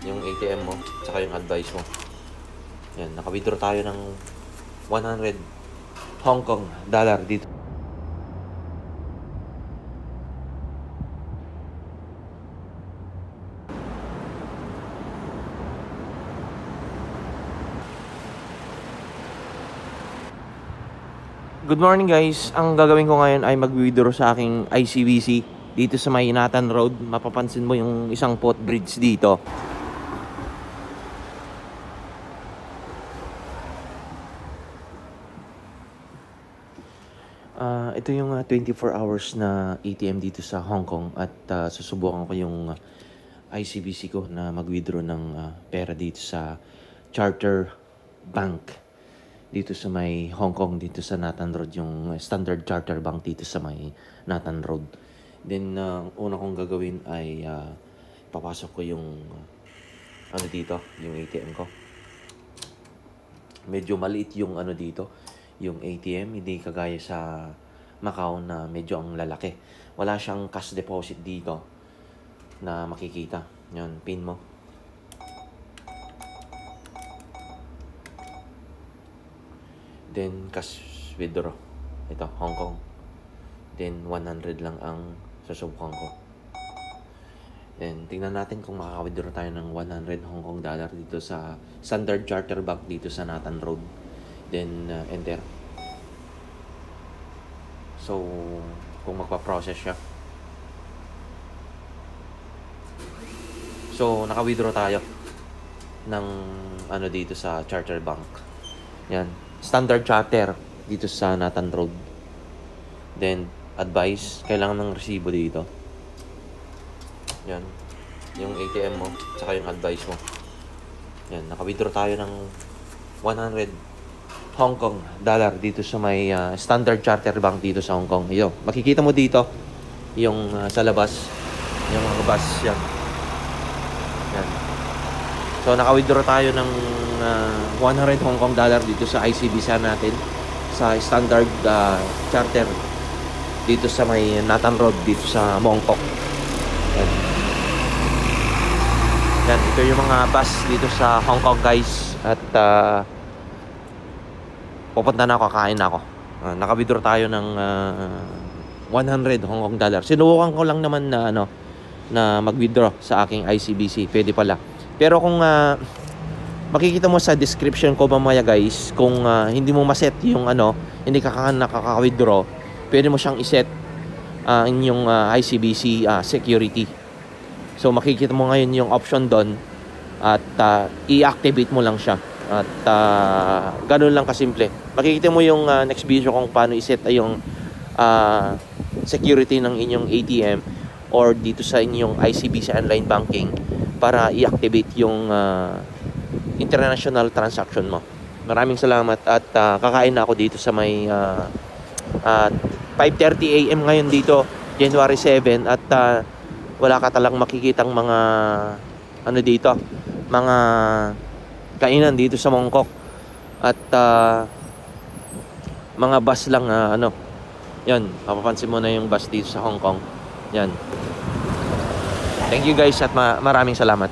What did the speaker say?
yung ATM mo, tsaka yung advice mo. Yan, naka-withdraw tayo ng 100 Hong Kong dollar dito. Good morning guys. Ang gagawin ko ngayon ay mag-withdraw sa aking ICBC dito sa may Nathan Road. Mapapansin mo yung isang footbridge dito. Ito yung 24 hours na ATM dito sa Hong Kong at susubukan ko yung ICBC ko na mag-withdraw ng pera dito sa Charter Bank dito sa may Hong Kong, dito sa Nathan Road, yung Standard Charter Bank dito sa may Nathan Road. Then una kong gagawin ay papasok ko yung ano dito, yung ATM ko. Medyo maliit yung ano dito, yung ATM, hindi kagaya sa Macau na medyo ang lalaki. Wala siyang cash deposit dito na makikita. Yan, pin mo. Then cash withdraw. Ito, Hong Kong. Then 100 lang ang susubukan ko. Then tingnan natin kung makaka-withdraw tayo ng 100 Hong Kong dollar dito sa Standard Charter Bank dito sa Nathan Road. Then enter. So kung magpa-process siya. So naka-withdraw tayo ng ano dito sa Charter Bank. Yan, Standard Charter dito sa Nathan Road. Then advice, kailangan ng resibo dito. Yan, yung ATM mo, tsaka yung advice mo. Yan, naka-withdraw tayo ng 100 Hong Kong dollar dito sa may Standard Charter Bank dito sa Hong Kong. Yo, makikita mo dito yung sa labas, yung mga bus yan. Yan. So naka-withdraw tayo ng 100 Hong Kong dollar dito sa ICBC natin sa Standard Charter dito sa may Nathan Road dito sa Mongkok. Yan. Yan, ito yung mga bus dito sa Hong Kong guys. At pupunta na ako, kakain na ako. Naka-withdraw tayo ng 100 Hong Kong dollar. Sinubukan ko lang naman na na mag-withdraw sa aking ICBC. Pwede pala. Pero kung makikita mo sa description ko mamaya guys, kung hindi mo maset yung hindi ka nakaka-withdraw, pwede mo siyang iset inyong ICBC security. So makikita mo ngayon yung option doon at i-activate mo lang siya. At ganun lang kasimple. Makikita mo yung next video kung paano iset yung security ng inyong ATM or dito sa inyong ICBC online banking para i-activate yung international transaction mo. Maraming salamat at kakain na ako dito sa may 5:30 AM ngayon dito, January 7 at wala ka talang makikitang mga dito, mga kainan dito sa Mongkok at mga bus lang yan, mapapansin mo na yung bus dito sa Hong Kong yan. Thank you guys at maraming salamat.